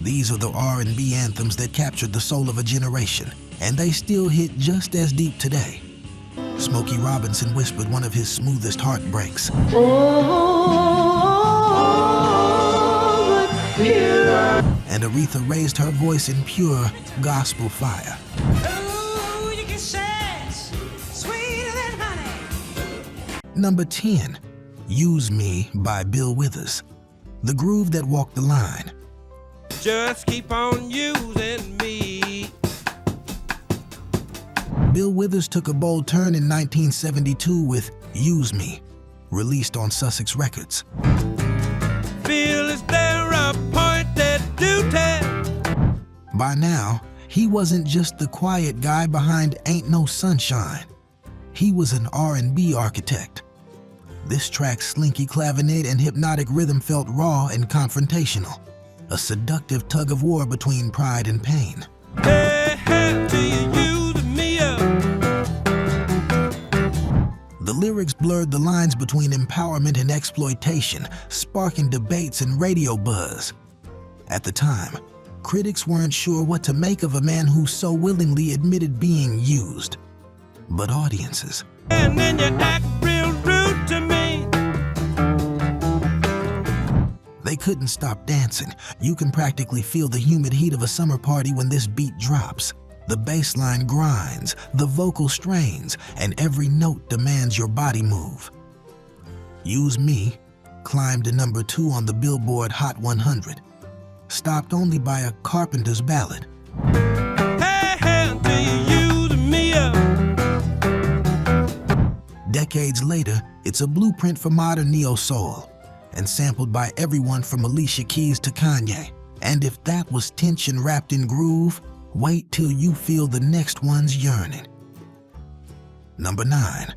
These are the R&B anthems that captured the soul of a generation, and they still hit just as deep today. Smokey Robinson whispered one of his smoothest heartbreaks. And Aretha raised her voice in pure gospel fire. Ooh, you can sense sweeter than honey. Number 10, Use Me by Bill Withers. The groove that walked the line. Just keep on using me. Bill Withers took a bold turn in 1972 with Use Me, released on Sussex Records. Feel is there appointed duty. By now, he wasn't just the quiet guy behind Ain't No Sunshine. He was an R&B architect. This track's slinky clavinet and hypnotic rhythm felt raw and confrontational, a seductive tug-of-war between pride and pain. Hey, hey, till you use me up. The lyrics blurred the lines between empowerment and exploitation, sparking debates and radio buzz. At the time, critics weren't sure what to make of a man who so willingly admitted being used. But audiences, And then you act real rude to me. they couldn't stop dancing. You can practically feel the humid heat of a summer party when this beat drops. The bass line grinds, the vocal strains, and every note demands your body move. Use Me climbed to number 2 on the Billboard Hot 100, stopped only by a Carpenter's ballad. Hey, hey, until you use me up. Decades later, it's a blueprint for modern neo-soul, and sampled by everyone from Alicia Keys to Kanye. And if that was tension wrapped in groove, wait till you feel the next one's yearning. Number 9,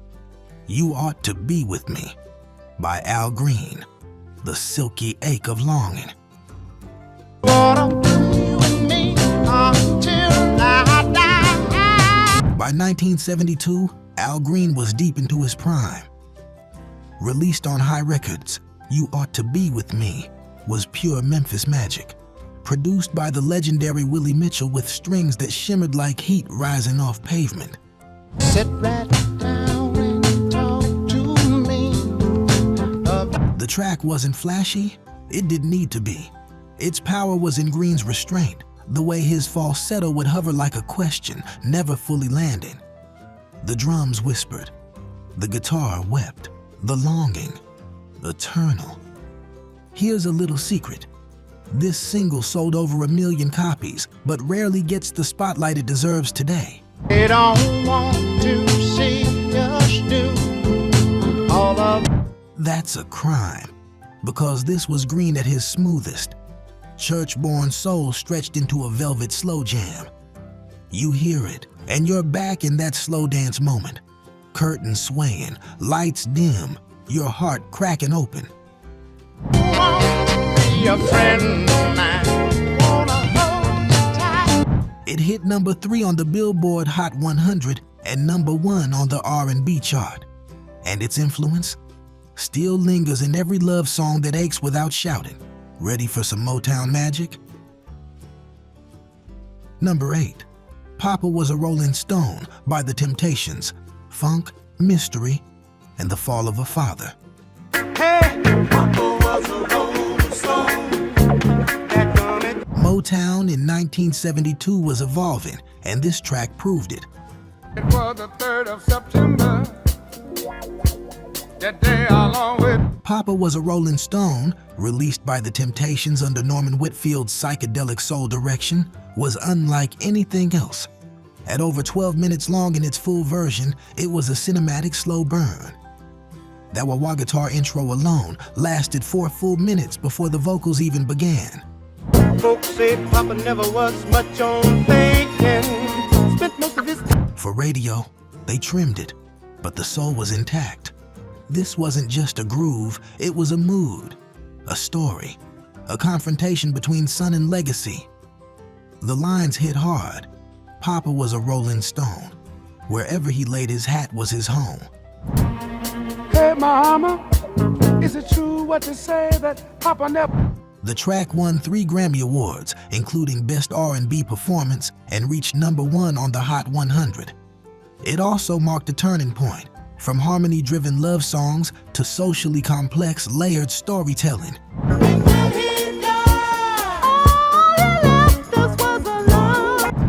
You Ought to Be With Me by Al Green, the silky ache of longing. Wanna be with me until I die. By 1972, Al Green was deep into his prime. Released on High Records, You Ought to Be With Me was pure Memphis magic. Produced by the legendary Willie Mitchell with strings that shimmered like heat rising off pavement. Sit right down and talk to me. The track wasn't flashy, it didn't need to be. Its power was in Green's restraint, the way his falsetto would hover like a question, never fully landing. The drums whispered, the guitar wept, the longing, eternal. Here's a little secret. This single sold over 1 million copies, but rarely gets the spotlight it deserves today. They don't want to see us do all of. That's a crime, because this was Green at his smoothest. Church-born soul stretched into a velvet slow jam. You hear it, and you're back in that slow dance moment. Curtains swaying, lights dim, your heart cracking open. Be a friend of mine. Wanna hold you tight. It hit number 3 on the Billboard Hot 100 and number 1 on the R&B chart. And its influence still lingers in every love song that aches without shouting. Ready for some Motown magic? Number 8, Papa Was a Rolling Stone by The Temptations, Funk, Mystery, and The Fall of a Father. Hey, Papa was a rolling stone. That done it. Motown in 1972 was evolving, and this track proved it. It was the 3rd of September. That day along with Papa Was a Rolling Stone, released by The Temptations under Norman Whitfield's psychedelic soul direction, was unlike anything else. At over 12 minutes long in its full version, it was a cinematic slow burn. That wah-wah guitar intro alone lasted 4 full minutes before the vocals even began. folks say Papa never was much on thinking. Spent most of his time. For radio, they trimmed it, but the soul was intact. This wasn't just a groove, it was a mood, a story, a confrontation between son and legacy. The lines hit hard. Papa was a rolling stone. Wherever he laid his hat was his home. Hey, mama, is it true what they say that Papa never... The track won 3 Grammy Awards, including Best R&B Performance, and reached #1 on the Hot 100. It also marked a turning point, from harmony-driven love songs to socially complex, layered storytelling.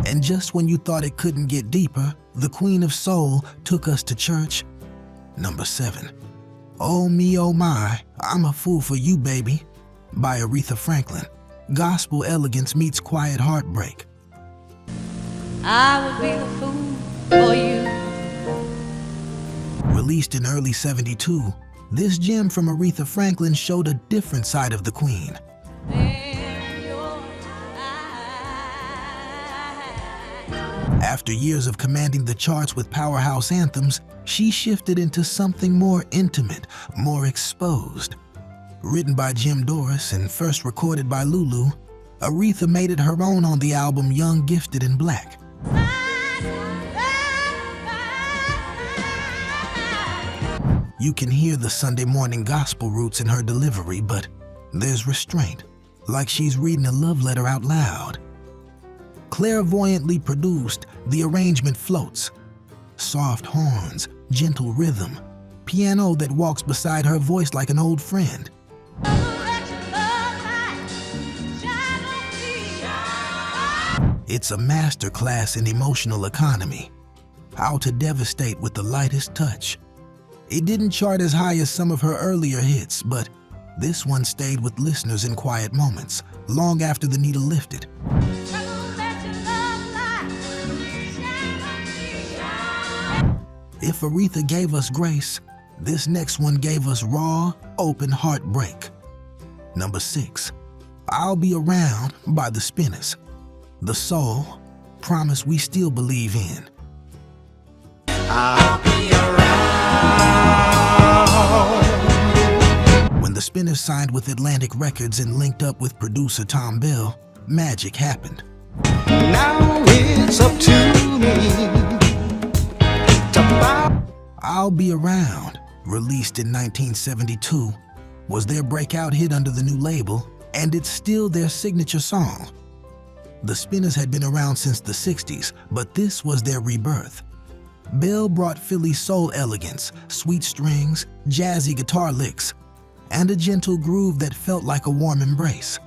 And just when you thought it couldn't get deeper, the Queen of Soul took us to church. Number 7. Oh Me Oh My, I'm a Fool for You Baby, by Aretha Franklin. Gospel elegance meets quiet heartbreak. I would be a fool for you. Released in early '72, this gem from Aretha Franklin showed a different side of the Queen. In your eyes. After years of commanding the charts with powerhouse anthems, she shifted into something more intimate, more exposed. Written by Jim Doris and first recorded by Lulu, Aretha made it her own on the album Young, Gifted, and Black. You can hear the Sunday morning gospel roots in her delivery, but there's restraint, like she's reading a love letter out loud. Clairvoyantly produced, the arrangement floats. Soft horns, gentle rhythm, piano that walks beside her voice like an old friend. It's a masterclass in emotional economy, how to devastate with the lightest touch. It didn't chart as high as some of her earlier hits, but this one stayed with listeners in quiet moments, long after the needle lifted. If Aretha gave us grace, this next one gave us raw, open heartbreak. Number 6, I'll Be Around by the Spinners. The soul, promise we still believe in. I'll be around. When the Spinners signed with Atlantic Records and linked up with producer Tom Bell, magic happened. Now it's up to me to bow. I'll Be Around, released in 1972, was their breakout hit under the new label, and it's still their signature song. The Spinners had been around since the 60s, but this was their rebirth. Bell brought Philly soul elegance, sweet strings, jazzy guitar licks, and a gentle groove that felt like a warm embrace.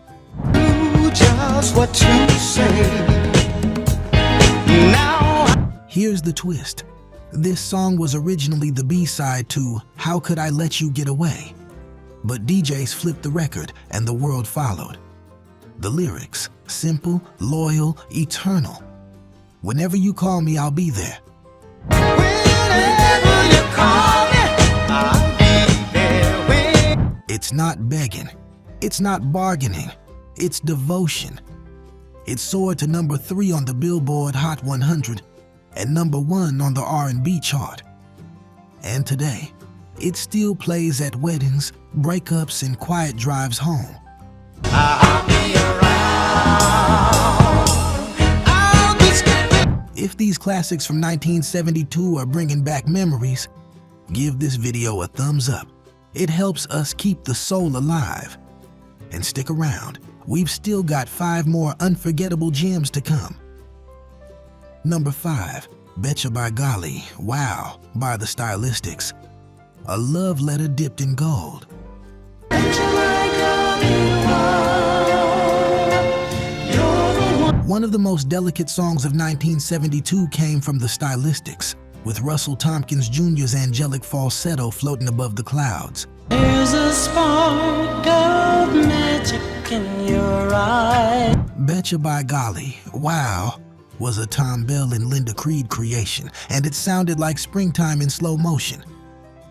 Do just what you say. Now Here's the twist. This song was originally the B-side to How Could I Let You Get Away? But DJs flipped the record and the world followed. The lyrics, simple, loyal, eternal. Whenever you call me, I'll be there. whenever you call me, I'll be there. It's not begging. It's not bargaining. It's devotion. It soared to number 3 on the Billboard Hot 100 and number 1 on the R&B chart. And today, it still plays at weddings, breakups, and quiet drives home. I'll be around. I'll be skipping. If these classics from 1972 are bringing back memories, give this video a thumbs up. It helps us keep the soul alive. And stick around, we've still got 5 more unforgettable gems to come. Number 5, Betcha by Golly, Wow by the Stylistics. A love letter dipped in gold. One of the most delicate songs of 1972 came from the Stylistics, with Russell Tompkins Jr.'s angelic falsetto floating above the clouds. There's a spark of magic in your eye. Betcha by Golly, Wow was a Tom Bell and Linda Creed creation, and it sounded like springtime in slow motion.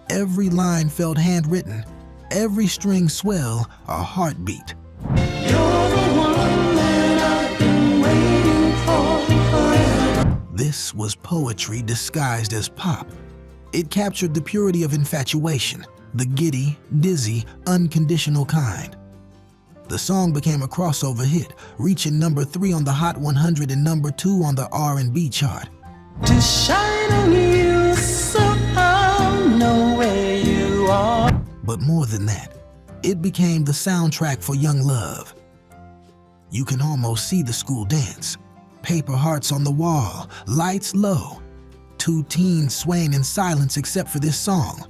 Every line felt handwritten, every string swell a heartbeat. You're the one that I've been waiting for forever. This was poetry disguised as pop. It captured the purity of infatuation, the giddy, dizzy, unconditional kind. The song became a crossover hit, reaching number 3 on the Hot 100 and number 2 on the R&B chart. To shine on you so I'll know where you are. But more than that, It became the soundtrack for young love. You can almost see the school dance. Paper hearts on the wall, lights low. Two teens swaying in silence except for this song.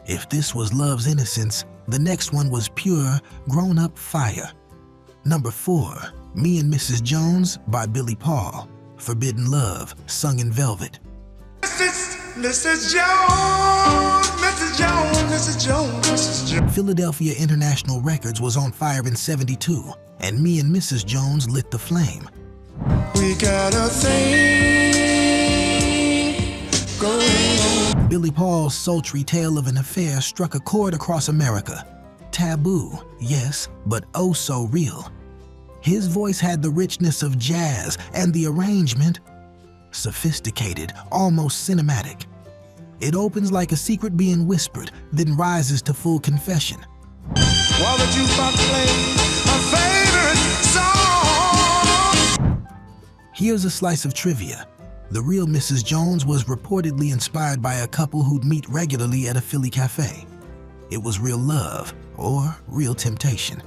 If this was love's innocence, the next one was pure, grown-up fire. Number 4, Me and Mrs. Jones by Billy Paul. Forbidden Love, sung in velvet. Mrs. Jones, Mrs. Jones, Mrs. Jones, Mrs. Jones. Philadelphia International Records was on fire in '72, and Me and Mrs. Jones lit the flame. We got a thing going on. Billy Paul's sultry tale of an affair struck a chord across America. Taboo, yes, but oh so real. His voice had the richness of jazz, and the arrangement, sophisticated, almost cinematic. It opens like a secret being whispered, then rises to full confession. While the jukebox plays my favorite song. Here's a slice of trivia. The real Mrs. Jones was reportedly inspired by a couple who'd meet regularly at a Philly cafe. It was real love, or real temptation.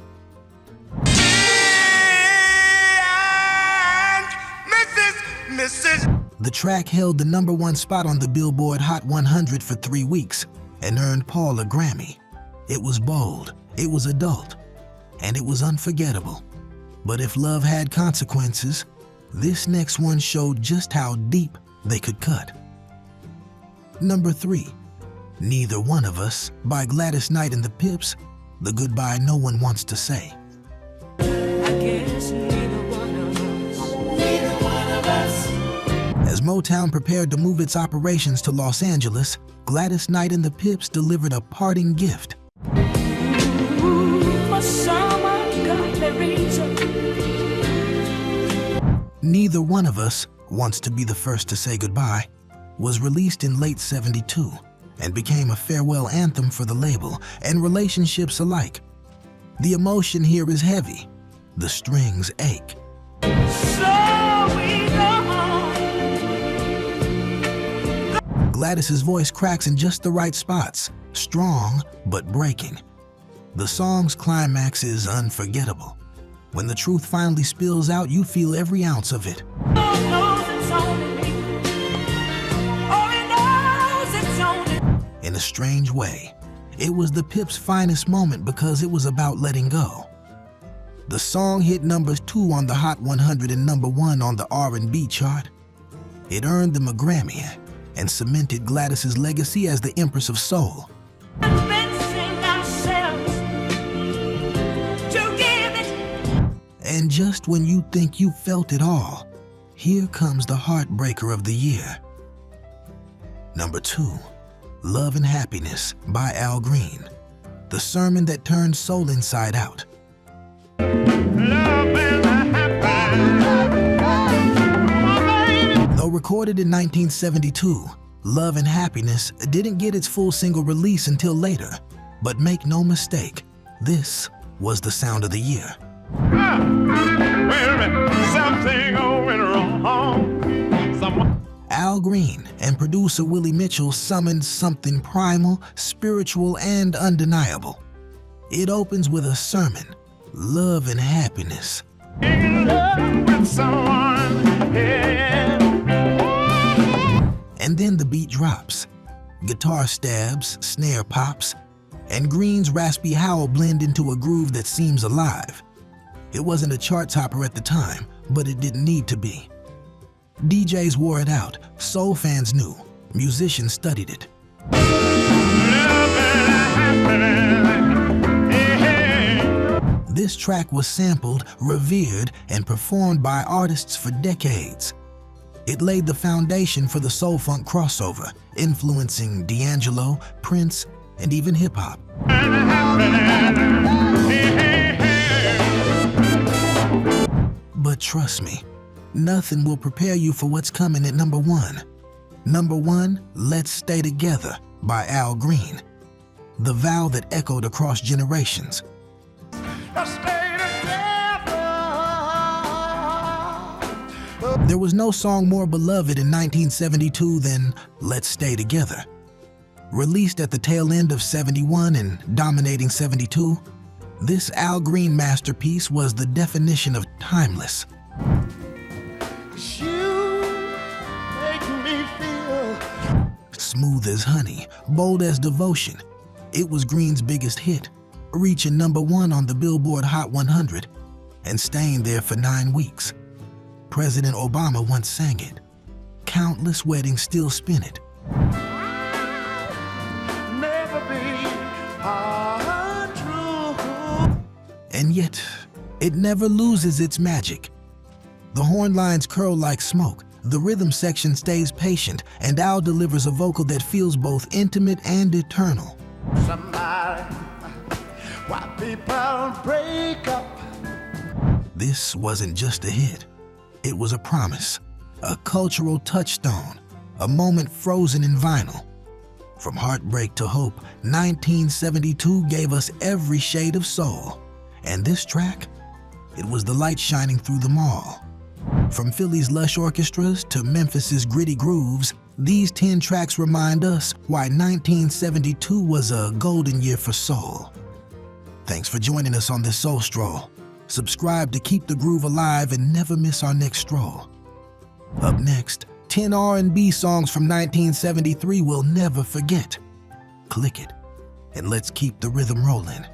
The track held the #1 spot on the Billboard Hot 100 for 3 weeks and earned Paul a Grammy. It was bold, it was adult, and it was unforgettable. But if love had consequences, this next one showed just how deep they could cut. Number 3, Neither One of Us by Gladys Knight and the Pips, the goodbye no one wants to say. I guess neither one of us. Neither one of us. As Motown prepared to move its operations to Los Angeles, Gladys Knight and the Pips delivered a parting gift. For some ungodly reason. Neither One of Us Wants to Be the First to Say Goodbye was released in late '72 and became a farewell anthem for the label and relationships alike. The emotion here is heavy. The strings ache. So we go on. Gladys's voice cracks in just the right spots, strong but breaking. The song's climax is unforgettable. When the truth finally spills out, you feel every ounce of it. Oh, knows it's only me. Oh, he knows it's only. In a strange way, it was the Pips' finest moment because it was about letting go. The song hit #2 on the Hot 100 and #1 on the R&B chart. It earned them a Grammy and cemented Gladys's legacy as the Empress of Soul. Convincing ourselves to give it. And just when you think you felt it all, here comes the heartbreaker of the year. Number 2, Love and Happiness by Al Green, the sermon that turned soul inside out. Though recorded in 1972, Love and Happiness didn't get its full single release until later. But make no mistake, this was the sound of the year. Al Green and producer Willie Mitchell summoned something primal, spiritual, and undeniable. It opens with a sermon, Love and Happiness. And then the beat drops. Guitar stabs, snare pops, and Green's raspy howl blend into a groove that seems alive. It wasn't a chart topper at the time, but it didn't need to be. DJs wore it out, soul fans knew, musicians studied it. This track was sampled, revered, and performed by artists for decades. It laid the foundation for the soul-funk crossover, influencing D'Angelo, Prince, and even hip-hop. But trust me, nothing will prepare you for what's coming at #1. #1, Let's Stay Together by Al Green, the vow that echoed across generations. Let's stay together. Oh, There was no song more beloved in 1972 than Let's Stay Together. Released at the tail end of '71 and dominating '72, this Al Green masterpiece was the definition of timeless. You make me feel Smooth as honey, bold as devotion, it was Green's biggest hit, reaching #1 on the Billboard Hot 100 and staying there for 9 weeks. President Obama once sang it. Countless weddings still spin it. never be untrue. And yet, it never loses its magic. The horn lines curl like smoke, the rhythm section stays patient, and Al delivers a vocal that feels both intimate and eternal. Somebody, why people break up. This wasn't just a hit. It was a promise, a cultural touchstone, a moment frozen in vinyl. From heartbreak to hope, 1972 gave us every shade of soul. And this track, it was the light shining through them all. From Philly's lush orchestras to Memphis's gritty grooves, these 10 tracks remind us why 1972 was a golden year for soul. Thanks for joining us on this Soul Stroll. Subscribe to keep the groove alive and never miss our next stroll. Up next, 10 R&B songs from 1973 we'll never forget. Click it, and let's keep the rhythm rolling.